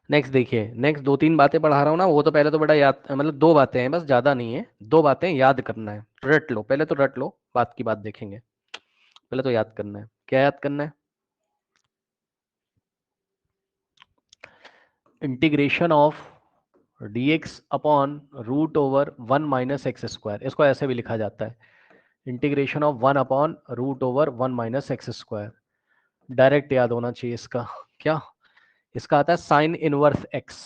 Next देखिए, next दो तीन बातें पढ़ा रहा हूँ ना, वो तो पहले तो बड़ा याद, मतलब दो बातें हैं बस, ज्यादा नहीं है, दो बातें याद करना है, रट लो पहले, तो रट लो, बात की बात देखेंगे, पहले तो याद करना है। क्या याद करना है? Integration of dx upon root over one minus x square, इसको ऐसे भी लिखा जाता है, integration of one upon root over one minus x square. Direct याद होना चाहिए इसका। क्या? इसका आता है साइन इनवर्स एक्स।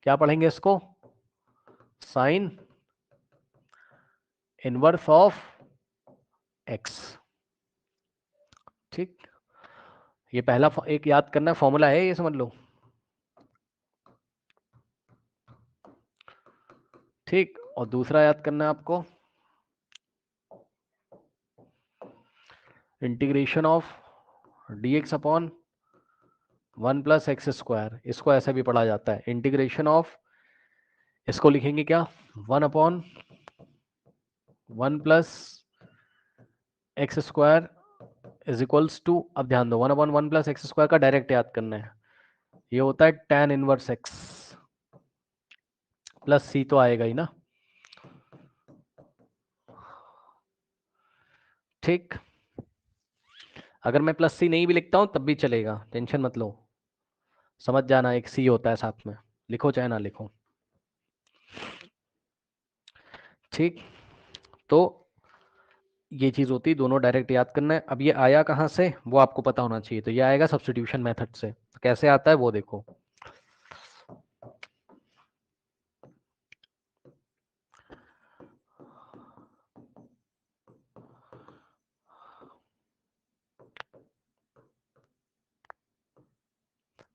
क्या पढ़ेंगे इसको? Sine inverse of x. ठीक, ये पहला एक याद करना फॉर्मूला है, ये समझ लो। ठीक, और दूसरा याद करना है आपको, integration of dx upon one plus x square, इसको ऐसे भी पढ़ा जाता है, इंटीग्रेशन ऑफ, इसको लिखेंगे क्या, one upon one plus x square is equals to, अब ध्यान दो, one upon one plus x square का डायरेक्ट याद करना है, ये होता है tan inverse x, plus c तो आएगा ही ना। ठीक, अगर मैं प्लस सी नहीं भी लिखता हूं तब भी चलेगा, टेंशन मत लो, समझ जाना, एक सी होता है साथ में, लिखो चाहे ना लिखो। ठीक, तो ये चीज होती है, दोनों डायरेक्ट याद करना है। अब ये आया कहाँ से वो आपको पता होना चाहिए, तो ये आएगा सब्स्टिट्यूशन मेथड से। कैसे आता है वो देखो,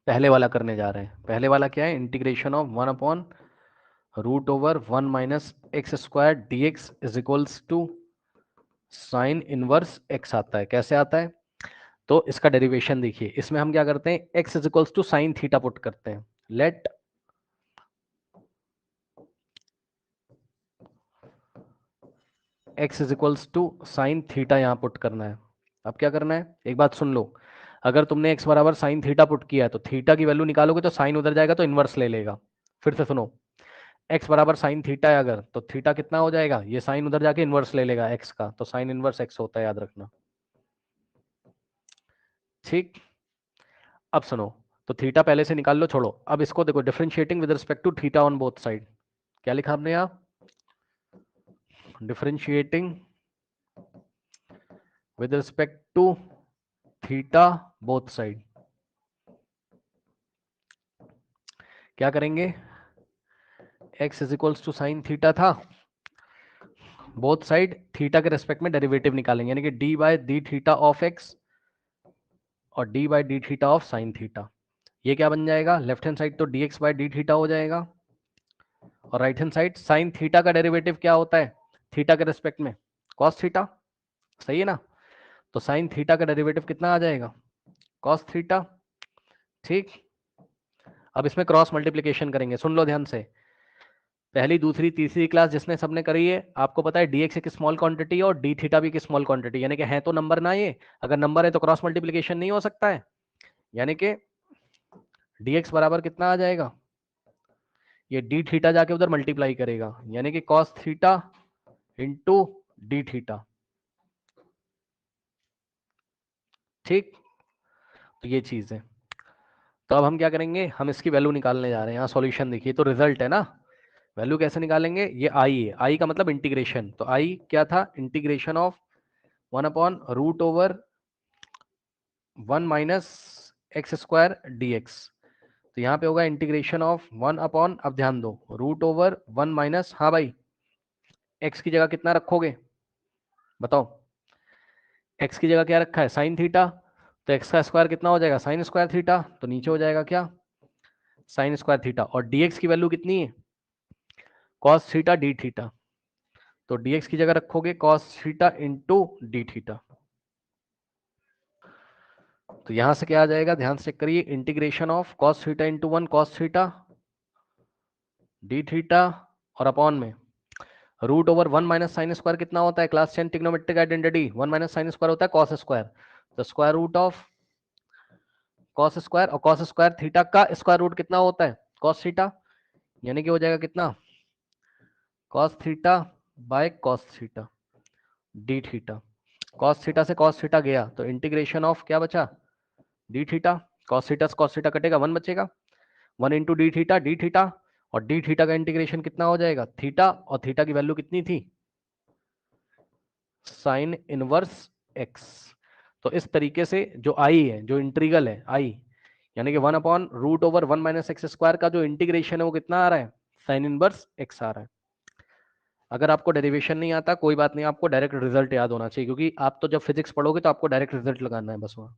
पहले वाला करने जा रहे हैं। पहले वाला क्या है, integration of one upon root over one minus x square d x is equals to sine inverse x आता है। कैसे आता है? तो इसका डेरिवेशन देखिए, इसमें हम क्या करते हैं, x is equals to sine theta put करते हैं। Let x is equals to sine theta यहाँ पुट करना है। अब क्या करना है, एक बात सुन लो, अगर तुमने एक्स बराबर साइन थीटा पुट किया है तो थीटा की वैल्यू निकालोगे तो साइन उधर जाएगा तो इनवर्स ले लेगा। फिर से सुनो, एक्स बराबर साइन थीटा है अगर, तो थीटा कितना हो जाएगा, ये साइन उधर जाके इनवर्स ले लेगा एक्स का, तो साइन इनवर्स एक्स होता है, याद रखना। ठीक, अब सुनो, तो थीटा पहले से निकाल लो, छोड़ो, अब इसको देखो, differentiating with respect to theta on both side, क्या लिखा आपने यहाँ, differentiating with respect to theta both side. क्या करेंगे, x is equals to sine theta था, बोथ साइड थीटा के रेस्पेक्ट में डेरिवेटिव निकालेंगे, यानी कि d by d theta of x और d by d theta of sine theta. ये क्या बन जाएगा, लेफ्ट हैंड साइड तो d x by d theta हो जाएगा, और right hand side sine theta का डेरिवेटिव क्या होता है थीटा के रेस्पेक्ट में, कॉस थीटा, सही है ना। तो साइन थीटा का डेरिवेटिव कितना आ जाएगा, कॉस थीटा। ठीक, अब इसमें क्रॉस मल्टीप्लीकेशन करेंगे, सुन लो ध्यान से, पहली दूसरी तीसरी क्लास जिसने सबने करी है, आपको पता है dx एक स्मॉल क्वांटिटी और d थीटा भी एक स्मॉल क्वांटिटी, यानी कि है तो नंबर ना, ये अगर नंबर है तो क्रॉस मल्टीप्लीकेशन नहीं हो सकता है, यानी कि dx बराबर कितना आ जाएगा, ये d थीटा जाके उधर मल्टीप्लाई करेगा, यानी कि cos theta into d theta. ठीक, तो ये चीज है। तो अब हम क्या करेंगे, हम इसकी वैल्यू निकालने जा रहे हैं, यहाँ सॉल्यूशन देखिए, तो रिजल्ट है ना, वैल्यू कैसे निकालेंगे, ये आई है, आई का मतलब इंटीग्रेशन, तो आई क्या था, integration of one upon root over one minus x square d x, तो यहाँ पे होगा इंटीग्रेशन ऑफ वन अपॉन, अब ध्यान दो, रूट ओवर वन माइनस, हाँ भाई, एक्स की जगह कितना रखोगे बताओ, एक्स की जगह क्या रखा है, साइन थीटा, तो एक्स का स्क्वायर कितना हो जाएगा, साइन स्क्वायर थीटा, तो नीचे हो जाएगा क्या, साइन स्क्वायर थीटा, और डीएक्स की वैल्यू कितनी है, कॉस थीटा डी थीटा, तो डीएक्स की जगह रखोगे cos theta into d theta, तो यहां से क्या आ जाएगा, ध्यान से करिए, integration of cos theta into one cos theta d theta, और अपॉन में root over one minus sine square कितना होता है, class 10 trigonometric identity, one minus sine square होता है कॉस स्क्वायर, तो square root of cos square, और cos square theta का स्क्वायर रूट कितना होता है, कॉस थीटा, यानी कि हो जाएगा कितना, cos theta by cos theta d theta. Cos theta से कॉस थीटा गया तो इंटीग्रेशन ऑफ क्या बचा, डी थीटा, कॉस थीटा से कॉस थीटा कटेगा, 1 बचेगा, 1 इंटू डी थीटा, और डी थीटा का इंटीग्रेशन कितना हो जाएगा, थीटा, और थीटा की वैल्यू कितनी थी, साइन इनवर्स एक्स। तो इस तरीके से जो आई है, जो इंटीग्रल है आई, यानी कि 1/√1 माइनस एक्स स्क्वायर का जो इंटीग्रेशन है वो कितना आ रहा है, साइन इनवर्स एक्स आ रहा है। अगर आपको डेरिवेशन नहीं आता कोई बात नहीं, आपको डायरेक्ट रिजल्ट याद होना चाहिए, क्योंकि आप तो जब फिजिक्स पढ़ोगे तो आपको डायरेक्ट रिजल्ट लगाना है बस वहां।